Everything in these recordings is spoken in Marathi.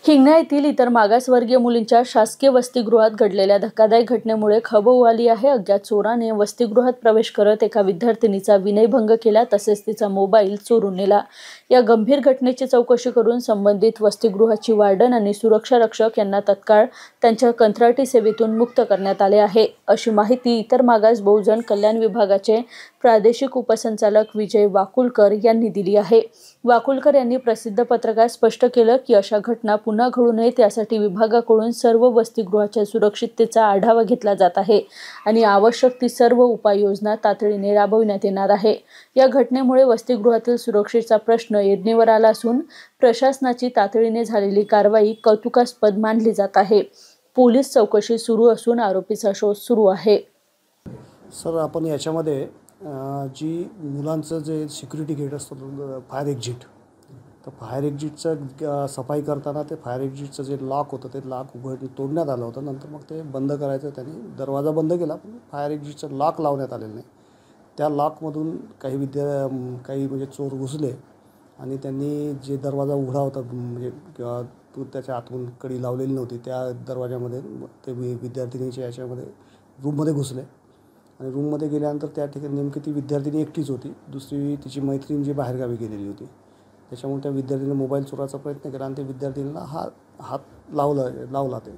हिंगणा येथील इतर मागासवर्गीय मुलींच्या शासकीय वसतिगृहात घडलेल्या धक्कादायक घटनेमुळे खळबळ उडाली आहे। अज्ञात चोराने वसतिगृहात प्रवेश करत एका विद्यार्थिनीचा विनयभंग केला, तसेच तिचा मोबाईल चोरून नेला। या गंभीर घटनेची चौकशी करून संबंधित वसतिगृहाची वार्डन आणि सुरक्षा रक्षक यांना तत्काळ त्यांच्या कंत्राटी सेवेतून मुक्त करण्यात आले आहे, अशी माहिती इतर मागास बहुजन कल्याण विभागाचे प्रादेशिक उपसंचालक विजय वाकुलकर यांनी दिली आहे। वाकुलकर यांनी प्रसिद्ध पत्रकात स्पष्ट केलं की अशा घटना पुन्हा घडू नयेत यासाठी विभागाकडून सर्व वसतिगृहाच्या सुरक्षिततेचा आढावा घेतला जात आहे आणि आवश्यक ती सर्व उपाययोजना तातडीने राबविण्यात येणार आहे। या घटनेमुळे वसतिगृहातील सुरक्षेचा प्रश्न ऐरणीवर आला असून प्रशासनाची तातडीने झालेली कारवाई कौतुकास्पद मानली जात आहे। पोलीस चौकशी सुरू असून आरोपीचा शोध सुरू आहे। सर, आपण याच्यामध्ये जी मुलांचं जे सिक्युरिटी गेट असतं फायर एक्झिट, तर फायर एक्झिटचं सफाई करताना ते फायर एक्झिटचं जे लॉक होतं ते लॉक तोडण्यात आलं होतं। नंतर मग ते बंद करायचं, त्यांनी दरवाजा बंद केला, पण फायर एक्झिटचं लॉक लावण्यात आलेलं नाही। त्या लॉकमधून काही म्हणजे चोर घुसले आणि त्यांनी जे दरवाजा उघडा होता म्हणजे किंवा त्याच्या आतून कडी लावलेली नव्हती, त्या दरवाजामध्ये ते विद्यार्थिनीच्या याच्यामध्ये रूममध्ये घुसले आणि रूममध्ये गेल्यानंतर त्या ठिकाणी नेमकी ती विद्यार्थिनी एकटीच होती, दुसरी तिची मैत्रीण जी बाहेरगावी गेलेली होती। त्याच्यामुळे त्या विद्यार्थीने मोबाईल चोरायचा प्रयत्न केला आणि त्या विद्यार्थिनीला हात लावला। ते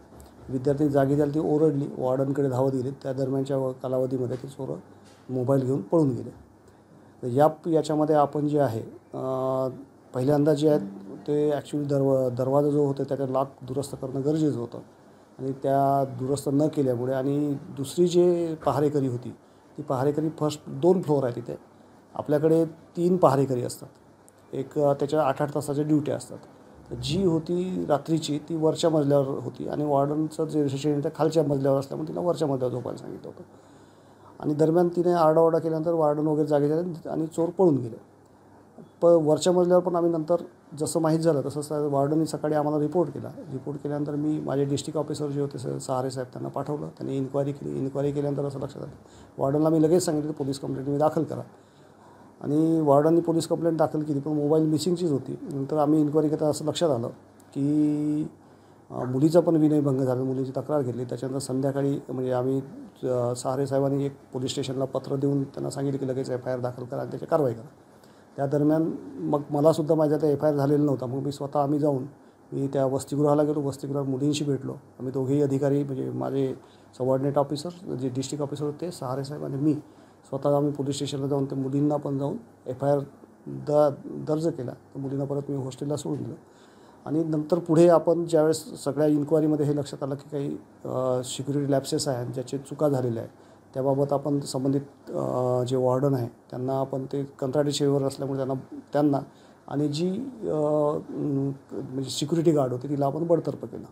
विद्यार्थी जागी झाली, ती ओरडली, वॉर्डनकडे धावत गेली। त्या दरम्यानच्या कालावधीमध्ये ते चोर मोबाईल घेऊन पळून गेले। तर याच्यामध्ये आपण जे आहे पहिल्यांदा जे आहेत ते ॲक्च्युली दरवाजा जो होता त्याचा लॉक दुरुस्त करणं गरजेचं होतं आणि त्या दुरुस्त न केल्यामुळे आणि दुसरी जे पहारेकरी होती ती पहारेकरी फर्स्ट 2 फ्लोअर आहे, तिथे आपल्याकडे 3 पहारेकरी असतात, एक त्याच्या 8-8 तासाच्या ड्युट्या असतात। तर जी होती रात्रीची ती वरच्या मजल्यावर होती आणि वॉर्डनचं जे रिसेप्शन त्या खालच्या मजल्यावर असल्यामुळे तिला वरच्या मजल्यावर झोपायला सांगितलं होतं आणि दरम्यान तिने आरडाओरडा केल्यानंतर वॉर्डन वगैरे जागे झाले आणि चोर पळून गेले। वरच्या मजल्यावर पण आम्ही नंतर जसं माहीत झालं तसं वॉर्डननी सकाळी आम्हाला रिपोर्ट केल्यानंतर मी माझे डिस्ट्रिक्ट ऑफिसर जे होते सहारे साहेब त्यांना पाठवलं, त्यांनी इन्क्वायरी केल्यानंतर असं लक्षात आलं, वॉर्डनला मी लगेच सांगितलं पोलीस कंप्लेंट तुम्ही दाखल करा आणि वॉर्डननी पोलीस कंप्लेंट दाखल केली, पण मोबाईल मिसिंगचीच होती। नंतर आम्ही इन्क्वायरी करता असं लक्षात आलं की मुलीचा पण विनयभंग झाला, मुलीची तक्रार घेतली। त्याच्यानंतर संध्याकाळी म्हणजे आम्ही सहारे साहेबांनी एक पोलीस स्टेशनला पत्र देऊन त्यांना सांगितलं की लगेच FIR दाखल करा आणि त्याची कारवाई करा। त्या दरम्यान मग मलासुद्धा माझ्या त्या FIR झालेलं नव्हता, मग आम्ही जाऊन मी त्या वसतिगृहाला गेलो, वसतिगृहात मुलींशी भेटलो। आम्ही दोघेही अधिकारी म्हणजे माझे सबऑर्डिनेट ऑफिसर जे डिस्ट्रिक्ट ऑफिसर होते सहारे साहेब आणि मी स्वतः आम्ही पोलीस स्टेशनला जाऊन त्या मुलींना पण जाऊन FIR दर्ज केला। तर मुलींना परत मी हॉस्टेलला सोडून दिलं आणि नंतर पुढे आपण ज्यावेळेस सगळ्या इन्क्वायरीमध्ये हे लक्षात आलं की काही सिक्युरिटी लॅप्सेस आहेत ज्याचे चुका झालेल्या आहेत, त्याबाबत आपण संबंधित जे वॉर्डन आहे त्यांना आपण ते कंत्राटी सेवेवर असल्यामुळे त्यांना आणि जी म्हणजे सिक्युरिटी गार्ड होती तिला आपण बडतर्फ केलं।